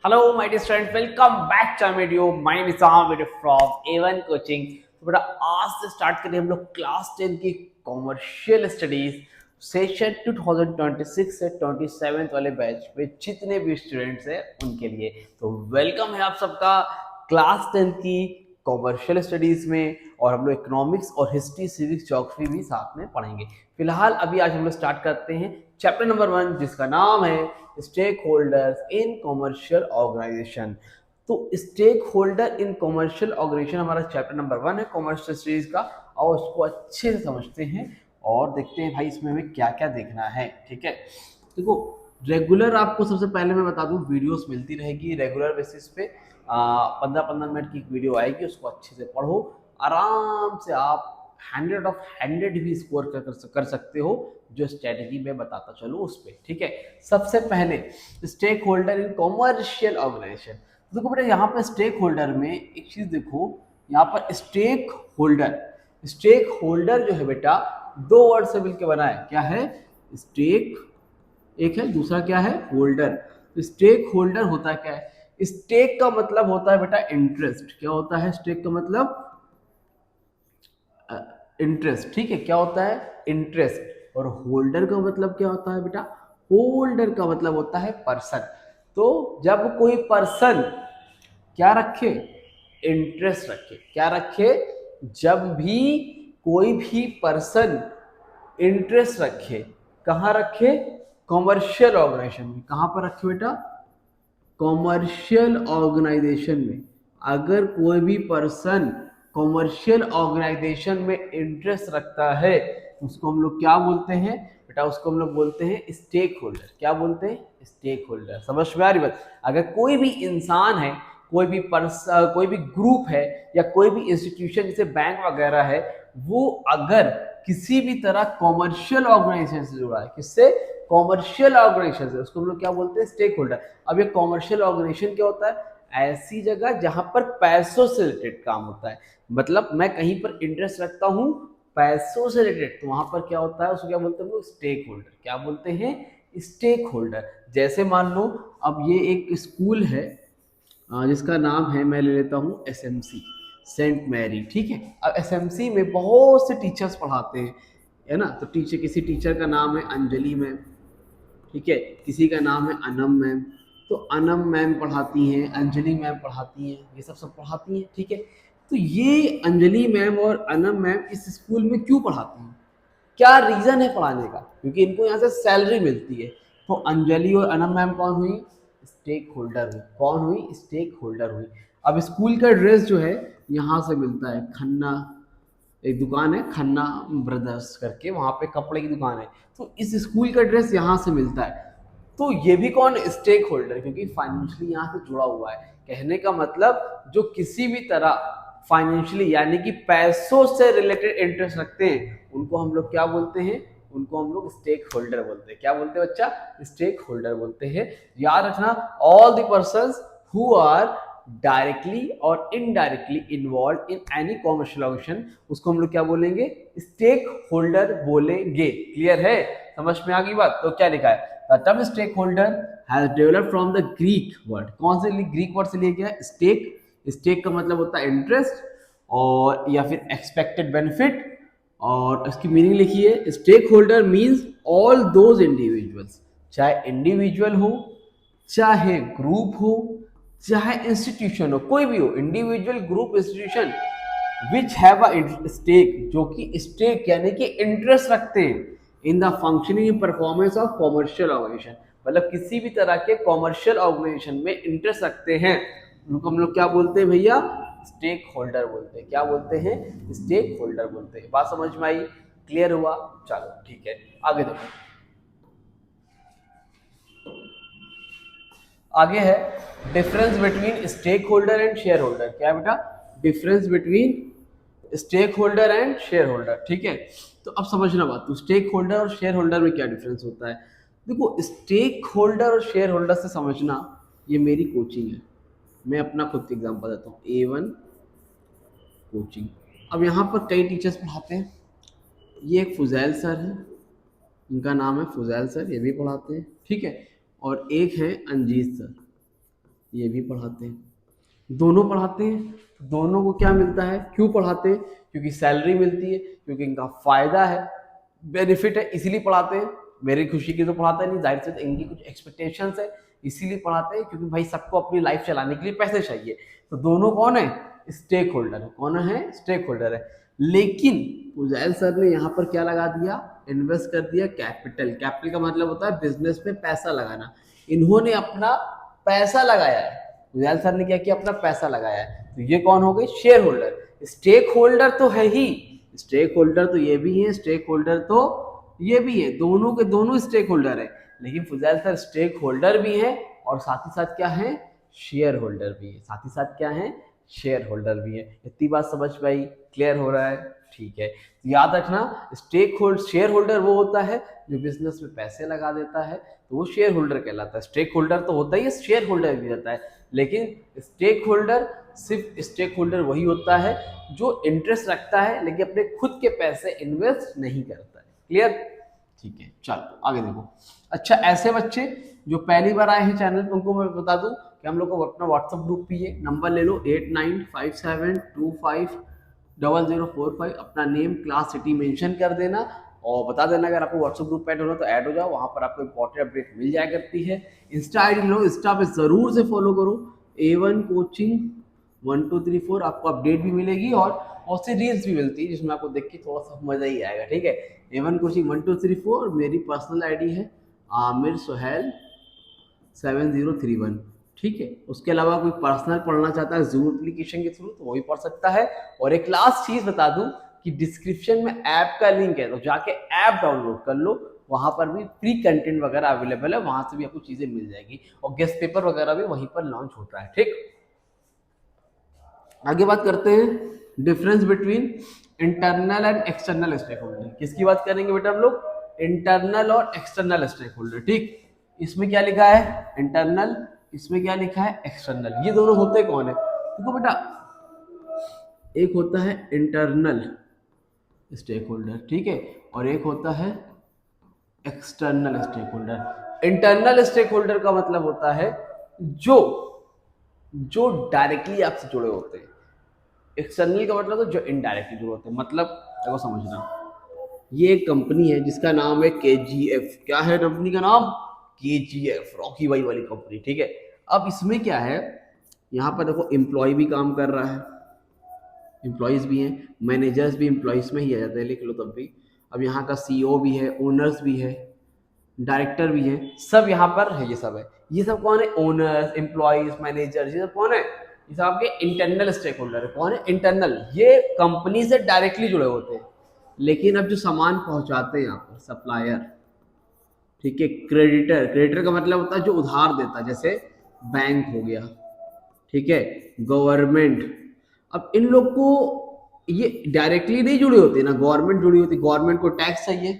Hello my dear student, welcome back to my video. My name is Sam video from A1 coaching. तो बेटा आज से start करें हम लोग क्लास 10 की कॉमर्शियल स्टडीज सेशन 2026 से 27 वाले बैच में जितने भी स्टूडेंट्स हैं उनके लिए। तो वेलकम है आप सबका क्लास 10 की कॉमर्शियल स्टडीज में। और हम लोग इकोनॉमिक्स और हिस्ट्री, सिविक्स, ज्योग्राफी भी साथ में पढ़ेंगे। फिलहाल अभी आज हम लोग स्टार्ट करते हैं चैप्टर नंबर 1, जिसका नाम है stakeholders in commercial organisation. तो stakeholder in commercial organisation हमारा चैप्टर नंबर 1 है कॉमर्शियल सीरीज का। और उसको अच्छे से समझते हैं और देखते हैं भाई इसमें हमें क्या क्या देखना है। ठीक है, देखो रेगुलर आपको सबसे पहले मैं बता दूं वीडियोस मिलती रहेगी रेगुलर बेसिस पे। 15-15 मिनट की एक वीडियो आएगी, उसको अच्छे से पढ़ो, आराम से आप 100 भी स्कोर कर सकते हो, जो स्ट्रेटेजी में बताता चलो उस पर। ठीक है, सबसे पहले stakeholder in commercial organisation. देखो बेटा यहाँ पर स्टेक होल्डर में एक चीज देखो, यहाँ पर स्टेक होल्डर जो है बेटा दो वर्ड से मिलकर बना है। क्या है? स्टेक एक है, दूसरा क्या है? होल्डर। तो स्टेक होल्डर होता क्या है? स्टेक का मतलब होता है बेटा इंटरेस्ट। क्या होता है स्टेक का मतलब? इंटरेस्ट। ठीक है, क्या होता है? इंटरेस्ट। और होल्डर का मतलब क्या होता है बेटा? होल्डर का मतलब होता है पर्सन। तो जब कोई पर्सन क्या रखे? इंटरेस्ट रखे। क्या रखे? जब भी कोई भी पर्सन इंटरेस्ट रखे, कहाँ रखे? कॉमर्शियल ऑर्गेनाइजेशन में। कहाँ पर रखे बेटा? कॉमर्शियल ऑर्गेनाइजेशन में। अगर कोई भी पर्सन कॉमर्शियल ऑर्गेनाइजेशन में इंटरेस्ट रखता है, उसको हम लोग क्या बोलते हैं बेटा? उसको हम लोग बोलते हैं स्टेक होल्डर। क्या बोलते हैं? Stakeholder. समझ में आ रही बात? अगर कोई भी इंसान है, कोई भी ग्रुप है, या कोई भी इंस्टीट्यूशन जैसे बैंक वगैरह है, वो अगर किसी भी तरह कॉमर्शियल ऑर्गेनाइजेशन से जुड़ा है, किससे? कॉमर्शियल ऑर्गेनाइजेशन से, उसको हम लोग क्या बोलते हैं? Stakeholder. अब ये कॉमर्शियल ऑर्गेनाइजेशन क्या होता है? ऐसी जगह जहां पर पैसों से रिलेटेड काम होता है। मतलब मैं कहीं पर इंटरेस्ट रखता हूं पैसों से रिलेटेड, तो वहां पर क्या होता है? उसको क्या बोलते हैं हम लोग? Stakeholder. क्या बोलते हैं? Stakeholder. जैसे मान लो अब ये एक स्कूल है, जिसका नाम है, मैं ले लेता हूँ SMC, सेंट मैरी। ठीक है, अब SMC में बहुत से टीचर्स पढ़ाते हैं, है ना? तो किसी टीचर का नाम है अंजलि मैम। ठीक है, किसी का नाम है अनम मैम। तो अनम मैम पढ़ाती हैं, अंजलि मैम पढ़ाती हैं, ये सब पढ़ाती हैं। ठीक है, तो ये अंजलि मैम और अनम मैम इस स्कूल में क्यों पढ़ाती हैं? क्या रीजन है पढ़ाने का? क्योंकि इनको यहाँ से सैलरी मिलती है। तो अंजलि और अनम मैम कौन हुई? स्टेक होल्डर हुई। कौन हुई? स्टेक होल्डर हुई। अब स्कूल का ड्रेस जो है यहाँ से मिलता है, खन्ना, एक दुकान है खन्ना ब्रदर्स करके, वहां पे कपड़े की दुकान है। तो इस स्कूल का ड्रेस यहाँ से मिलता है। तो ये भी कौन? स्टेक होल्डर, क्योंकि फाइनेंशियली यहाँ से जुड़ा हुआ है। कहने का मतलब जो किसी भी तरह फाइनेंशियली यानी कि पैसों से रिलेटेड इंटरेस्ट रखते हैं, उनको हम लोग क्या बोलते हैं? उनको हम लोग स्टेक होल्डर बोलते हैं। क्या बोलते हैं बच्चा? स्टेक होल्डर बोलते हैं। याद रखना, all the persons who are directly और indirectly involve in any commercial organisation, उसको हम लोग क्या बोलेंगे? स्टेक होल्डर बोलेंगे। क्लियर है? समझ में आ गई बात? तो क्या लिखा है? The term stakeholder has developed from the Greek word. कौन से ग्रीक वर्ड से लिया गया? स्टेक। स्टेक का मतलब होता है इंटरेस्ट और या फिर एक्सपेक्टेड बेनिफिट। और इसकी मीनिंग लिखिए, stakeholder means all those individuals, चाहे इंडिविजुअल हो, चाहे ग्रुप हो, चाहे इंस्टीट्यूशन हो, कोई भी हो, individual, group, institution, which have a stake, जो कि स्टेक यानी कि इंटरेस्ट रखते हैं in the functioning performance of commercial organisation. मतलब किसी भी तरह के कॉमर्शियल ऑर्गेनाइजेशन में इंटरेस्ट रखते हैं, उनको हम लोग क्या बोलते हैं भैया? स्टेक होल्डर बोलते हैं। क्या बोलते हैं? स्टेक होल्डर बोलते हैं। बात समझ में आई? क्लियर हुआ? चलो ठीक है, आगे देखो। आगे है difference between stakeholder and shareholder. क्या है बेटा? Difference between stakeholder and shareholder. ठीक है, तो अब समझना बात, तो स्टेक होल्डर और शेयर होल्डर में क्या डिफरेंस होता है? देखो स्टेक होल्डर और शेयर होल्डर से समझना, ये मेरी कोचिंग है, मैं अपना खुद का एग्जांपल देता हूँ, A1 कोचिंग। अब यहाँ पर कई टीचर्स पढ़ाते हैं। ये एक फुजैल सर है, इनका नाम है फुजैल सर, ये भी पढ़ाते हैं। ठीक है, और एक है अंजीत सर, ये भी पढ़ाते हैं, दोनों पढ़ाते हैं। दोनों को क्या मिलता है, क्यों पढ़ाते हैं? क्योंकि सैलरी मिलती है, क्योंकि इनका फायदा है, बेनिफिट है, इसीलिए पढ़ाते हैं। मेरी खुशी की तो पढ़ाते नहीं, जाहिर से इनकी कुछ एक्सपेक्टेशंस है, इसीलिए पढ़ाते हैं, क्योंकि भाई सबको अपनी लाइफ चलाने के लिए पैसे चाहिए। तो दोनों कौन है, स्टेक होल्डर है। कौन है, स्टेक होल्डर है। लेकिन उजैल सर ने यहाँ पर क्या लगा दिया, इन्वेस्ट कर दिया कैपिटल। कैपिटल का मतलब होता है बिजनेस में पैसा लगाना। इन्होंने अपना पैसा लगाया है, उजैल सर ने क्या किया, अपना पैसा लगाया है। तो ये कौन हो गए, शेयर होल्डर। स्टेक होल्डर तो है ही, स्टेक होल्डर तो ये भी है, स्टेक होल्डर तो ये भी है, दोनों के दोनों स्टेक होल्डर है। लेकिन फुजैल सर स्टेक होल्डर भी है और साथ ही साथ क्या है, शेयर होल्डर भी है। साथ ही साथ क्या है, शेयर होल्डर भी है। इतनी बात समझ में आई, क्लियर हो रहा है? ठीक है, तो याद रखना, स्टेक होल्डर, शेयर होल्डर वो होता है जो बिजनेस में पैसे लगा देता है, तो वो शेयर होल्डर कहलाता है। स्टेक होल्डर तो होता ही है, शेयर होल्डर भी होता है। लेकिन स्टेक होल्डर, सिर्फ स्टेक होल्डर वही होता है जो इंटरेस्ट रखता है लेकिन अपने खुद के पैसे इन्वेस्ट नहीं करता है। क्लियर? ठीक है, चलो आगे देखो। अच्छा, ऐसे बच्चे जो पहली बार आए हैं चैनल पे, उनको मैं बता दूं कि हम लोग को अपना व्हाट्सएप ग्रुप भी है। नंबर ले लो 8957250045। अपना नेम, क्लास, सिटी मेंशन कर देना और बता देना अगर आपको व्हाट्सएप ग्रुप ऐड होना तो ऐड हो जाओ, वहाँ पर आपको इंपॉर्टेंट अपडेट मिल जाया करती है। इंस्टा आईडी लो, इंस्टा पे जरूर से फॉलो करो, A1 कोचिंग 1234, आपको अपडेट भी मिलेगी और बहुत सी रील्स भी मिलती है जिसमें आपको देख के थोड़ा सा मजा ही आएगा। ठीक है, A1 कोचिंग 1234, मेरी पर्सनल आईडी है आमिर सुहेल 7031। ठीक है, उसके अलावा कोई पर्सनल पढ़ना चाहता है जूम एप्लीकेशन के थ्रू तो वो भी पढ़ सकता है। और एक लास्ट चीज बता दूं कि डिस्क्रिप्शन में ऐप का लिंक है, तो जाके ऐप डाउनलोड कर लो, वहां पर भी फ्री कंटेंट वगैरह अवेलेबल है, वहां से भी आपको चीजें मिल जाएगी और गेस्ट पेपर वगैरह भी वहीं पर लॉन्च होता है। ठीक, आगे बात करते हैं difference between internal and external stakeholder. किसकी बात करेंगे बेटा हम लोग, इंटरनल और एक्सटर्नल स्टेक होल्डर। ठीक, इसमें क्या लिखा है, इंटरनल, इसमें क्या लिखा है, एक्सटर्नल। ये दोनों होते कौन है, देखो बेटा, एक होता है इंटरनल स्टेक होल्डर, ठीक है, और एक होता है external stakeholder. Internal stakeholder का मतलब होता है जो डायरेक्टली आपसे जुड़े होते हैं। एक्सटर्नल का मतलब तो जो इनडायरेक्टली जुड़े होते हैं। मतलब देखो समझना, ये एक कंपनी है जिसका नाम है KGF। क्या है कंपनी का नाम, KGF, रॉकी भाई वाली कंपनी। ठीक है, अब इसमें क्या है, यहाँ पर देखो एम्प्लॉय भी काम कर रहा है, एम्प्लॉयज भी हैं, मैनेजर्स भी एम्प्लॉयज में ही आ जाते हैं, लिख लो तब भी। अब यहाँ का CEO भी है, ओनर्स भी है, डायरेक्टर भी है, सब यहाँ पर है। ये सब है, ये सब कौन है, ओनर्स, एम्प्लॉयज, मैनेजर, ये सब कौन है, ये सब आपके इंटरनल स्टेक होल्डर है। कौन है, इंटरनल, ये कंपनी से डायरेक्टली जुड़े होते हैं। लेकिन अब जो सामान पहुंचाते हैं यहाँ पर सप्लायर, ठीक है, क्रेडिटर, क्रेडिटर का मतलब होता है जो उधार देता है, जैसे बैंक हो गया, ठीक है, गवर्नमेंट। अब इन लोग को ये डायरेक्टली नहीं जुड़ी होती ना, गवर्नमेंट जुड़ी होती, गवर्नमेंट को टैक्स चाहिए,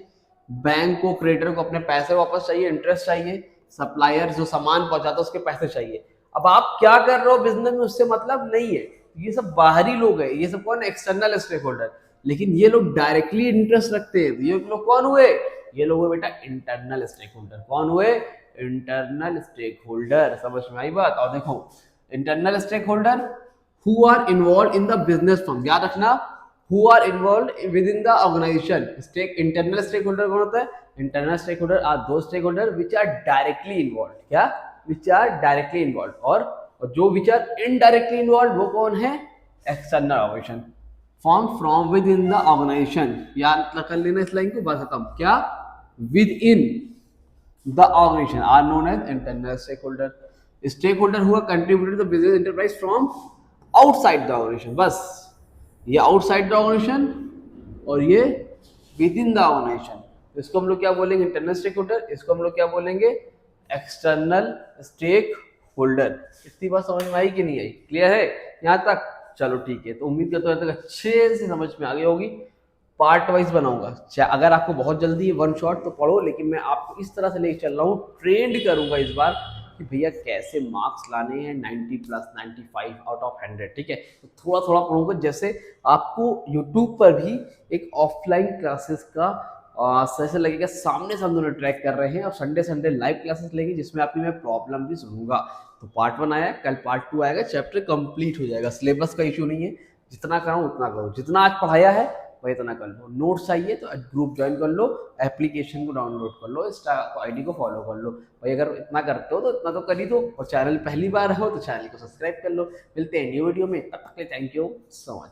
बैंक को, क्रेडिटर को अपने पैसे वापस चाहिए, इंटरेस्ट चाहिए, सप्लायर जो सामान पहुंचाता है उसके पैसे चाहिए। अब आप क्या कर रहे हो बिजनेस में उससे मतलब नहीं है, ये सब बाहरी लोग है, ये सब कौन, एक्सटर्नल स्टेक होल्डर। लेकिन ये लोग डायरेक्टली इंटरेस्ट रखते हैं, ये लोग कौन हुए, ये लोग हुए बेटा इंटरनल स्टेक होल्डर। कौन हुए, इंटरनल स्टेक होल्डर। समझ में आई बात? और देखो, internal stakeholder who are involved in the business firm, याद रखना, who are involved within the organization। Stake, internal stakeholder कौन होता है, internal stakeholder are those stakeholder which are directly involved. क्या, which are directly involve. और जो which are indirectly involve वो कौन है, external organisation, form from within the organisation. याद कर लेना इस लाइन को, बस खत्म। क्या, within the organisation are known as internal stakeholder. Stakeholder हुआ contributed the business enterprise from outside the organisation. बस ये आउटसाइड द ऑर्गेनाइजेशन और ये विद इन द ऑर्गेनाइजेशन। इसको हम लोग क्या बोलेंगे, इंटरनल स्टेक होल्डर। इसको हम लोग क्या बोलेंगे, एक्सटर्नल स्टेक होल्डर। इतनी बात समझ में आई कि नहीं आई, क्लियर है यहाँ तक? चलो ठीक है, तो उम्मीद करता हूँ यहाँ तक अच्छे से समझ में आ गई होगी। पार्ट वाइज बनाऊंगा, अगर आपको बहुत जल्दी है वन शॉट तो पढ़ो, लेकिन मैं आपको इस तरह से लेके चल रहा हूँ, ट्रेंड करूंगा इस बार कि भैया कैसे मार्क्स लाने हैं 90 प्लस 95 आउट ऑफ 100। ठीक है, तो थोड़ा थोड़ा पढ़ूंगा, जैसे आपको यूट्यूब पर भी एक ऑफलाइन क्लासेस का सेशन लगेगा, सामने से हम दोनों ट्रैक कर रहे हैं, और संडे संडे लाइव क्लासेस लेगी जिसमें आपकी मैं प्रॉब्लम भी सुनूंगा। तो पार्ट 1 आया, कल पार्ट 2 आएगा, चैप्टर कंप्लीट हो जाएगा। सिलेबस का इशू नहीं है, जितना कराऊं उतना करो, जितना आज पढ़ाया है वही इतना कर लो। नोट्स चाहिए तो ग्रुप ज्वाइन कर लो, एप्लीकेशन को डाउनलोड कर लो, इंस्टा आईडी को फॉलो कर लो भाई। अगर इतना करते हो तो इतना तो कर ही दो, और चैनल पहली बार हो तो चैनल को सब्सक्राइब कर लो। मिलते हैं न्यू वीडियो में, तब तक के थैंक यू सो मच।